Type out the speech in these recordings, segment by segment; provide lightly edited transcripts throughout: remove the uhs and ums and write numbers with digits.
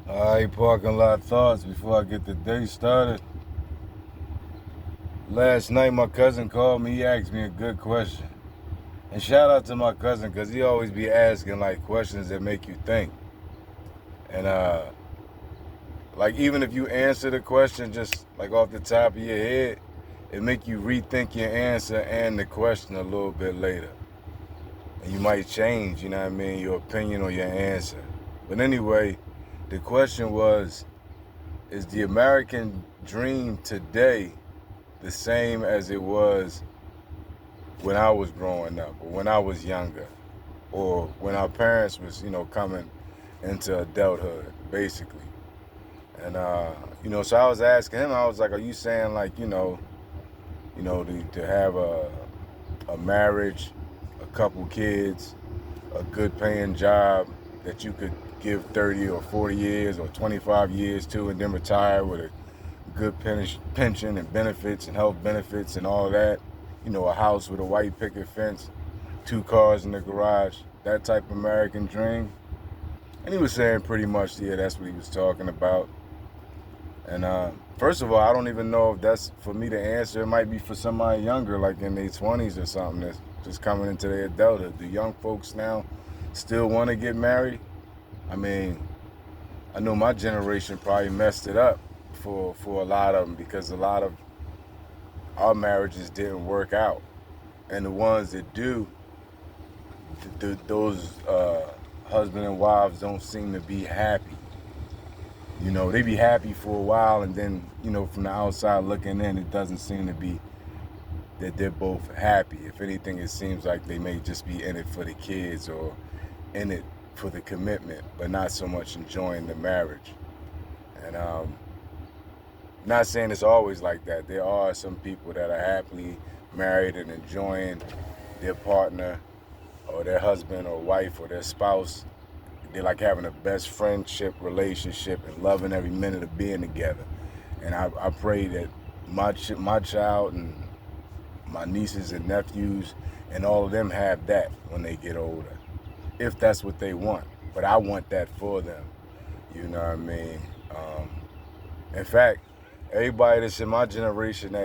All right, parking lot thoughts before I get the day started. Last night, my cousin called me. He asked me a good question. And shout out to my cousin because he always be asking like questions that make you think. And like even if you answer the question just like off the top of your head, it make you rethink your answer and the question a little bit later. And you might change, you know what I mean, your opinion or your answer. But anyway, the question was, is the American dream today the same as it was when I was growing up or when I was younger or when our parents was, coming into adulthood, basically. And so I was asking him, I was like, are you saying like, to have a marriage, a couple kids, a good paying job that you could give 30 or 40 years or 25 years to and then retire with a good pension and benefits and health benefits and all that. A house with a white picket fence, two cars in the garage, that type of American dream. And he was saying pretty much, yeah, that's what he was talking about. And first of all, I don't even know if that's for me to answer. It might be for somebody younger, like in their 20s or something, that's just coming into their adulthood. Do young folks now still want to get married? I mean, I know my generation probably messed it up for a lot of them because a lot of our marriages didn't work out, and the ones that do, those husband and wives don't seem to be happy. They be happy for a while, and then from the outside looking in, it doesn't seem to be that they're both happy. If anything, it seems like they may just be in it for the kids or in it for the commitment, but not so much enjoying the marriage. And not saying it's always like that. There are some people that are happily married and enjoying their partner or their husband or wife or their spouse. They're like having a best friendship relationship and loving every minute of being together. And I pray that my child and my nieces and nephews and all of them have that when they get older, if that's what they want. But I want that for them. You know what I mean? In fact, everybody that's in my generation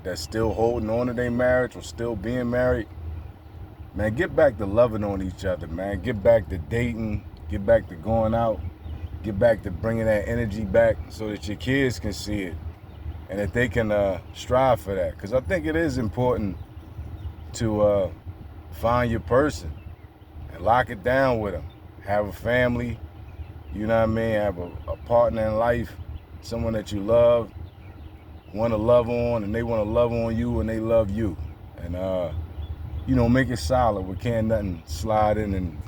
that's still holding on to their marriage or still being married, man, get back to loving on each other, man. Get back to dating. Get back to going out. Get back to bringing that energy back so that your kids can see it and that they can strive for that. Because I think it is important to find your person and lock it down with them. Have a family, you know what I mean? Have a partner in life, someone that you love, want to love on, and they want to love on you, and they love you. And, make it solid. We can't nothing slide in and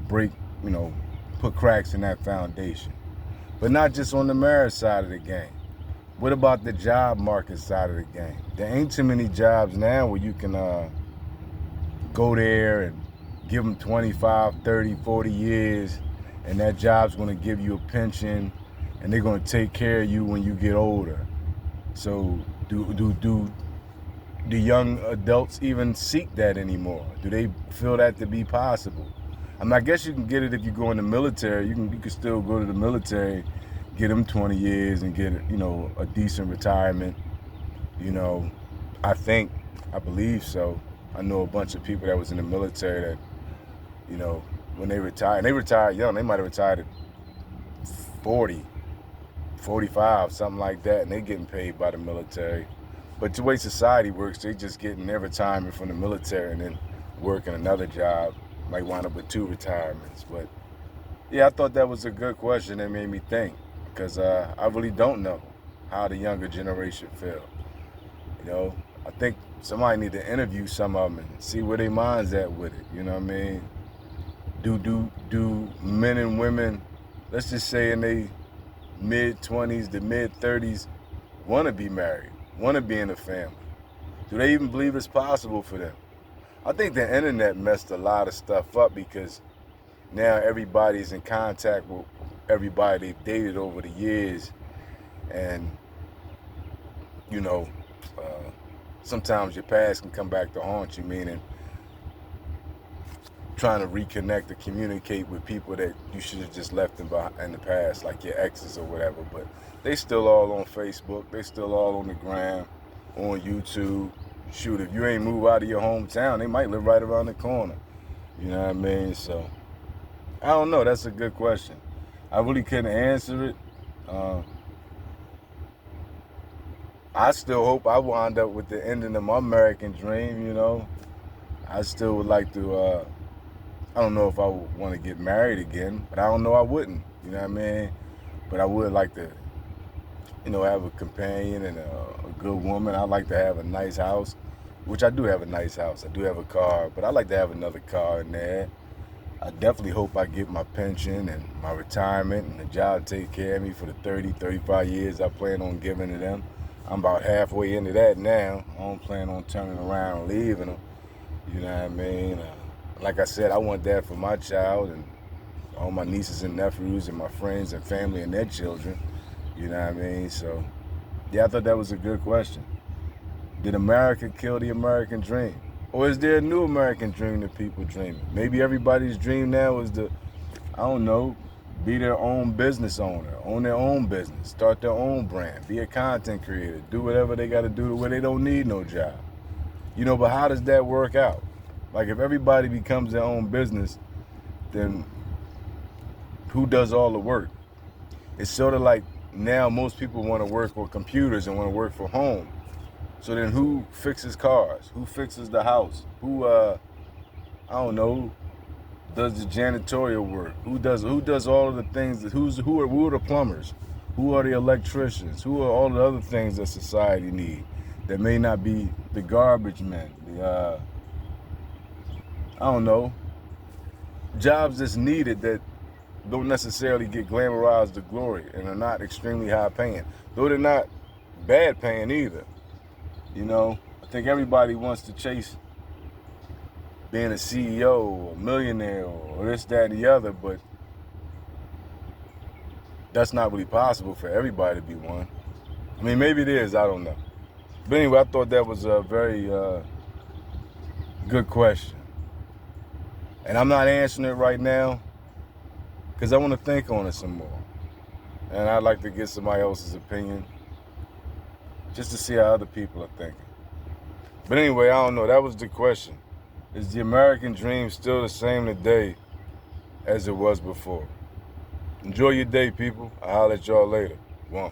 break, you know, put cracks in that foundation. But not just on the marriage side of the game. What about the job market side of the game? There ain't too many jobs now where you can go there and give them 25, 30, 40 years, and that job's going to give you a pension, and they're going to take care of you when you get older. So do young adults even seek that anymore? Do they feel that to be possible? I mean, I guess you can get it if you go in the military. You can still go to the military, get them 20 years and get a decent retirement. You know, I think, I believe so. I know a bunch of people that was in the military that, when they retired, and they retired young, they might have retired at 40, 45, something like that, and they getting paid by the military. But the way society works, they just getting their retirement from the military and then working another job, might wind up with two retirements. But yeah, I thought that was a good question. That made me think because I really don't know how the younger generation feel. I think somebody need to interview some of them and see where their minds at with it. You know what I mean? Do men and women, let's just say in their mid-20s to mid-30s, want to be married, want to be in a family? Do they even believe it's possible for them? I think the internet messed a lot of stuff up because now everybody's in contact with everybody they've dated over the years, and you know, sometimes your past can come back to haunt you. Meaning, trying to reconnect or communicate with people that you should have just left in the past, like your exes or whatever. But they still all on Facebook. They still all on the gram, on YouTube. Shoot, if you ain't move out of your hometown, they might live right around the corner. You know what I mean? So, I don't know. That's a good question. I really couldn't answer it. I still hope I wind up with the ending of my American dream, you know. I still would like to, I don't know if I would want to get married again, but I don't know I wouldn't, you know what I mean? But I would like to, you know, have a companion and a good woman. I'd like to have a nice house, which I do have a nice house. I do have a car, but I'd like to have another car in there. I definitely hope I get my pension and my retirement and the job take care of me for the 30, 35 years I plan on giving to them. I'm about halfway into that now. I don't plan on turning around and leaving them. You know what I mean? Like I said, I want that for my child and all my nieces and nephews and my friends and family and their children. You know what I mean? So, yeah, I thought that was a good question. Did America kill the American dream? Or is there a new American dream that people dreaming? Maybe everybody's dream now is to, I don't know, be their own business owner, own their own business, start their own brand, be a content creator, do whatever they got to do where they don't need no job. You know, but how does that work out? Like, if everybody becomes their own business, then who does all the work? It's sort of like now most people want to work with computers and want to work from home. So then who fixes cars? Who fixes the house? Who, I don't know, does the janitorial work? Who does all of the things? Who are the plumbers? Who are the electricians? Who are all the other things that society need that may not be the garbage men? I don't know, jobs that's needed that don't necessarily get glamorized to glory and are not extremely high paying, though they're not bad paying either. You know, I think everybody wants to chase being a CEO or a millionaire or this, that, and the other, but that's not really possible for everybody to be one. I mean, maybe it is, I don't know. But anyway, I thought that was a very good question. And I'm not answering it right now because I want to think on it some more. And I'd like to get somebody else's opinion just to see how other people are thinking. But anyway, I don't know. That was the question. Is the American dream still the same today as it was before? Enjoy your day, people. I'll holler at y'all later. One.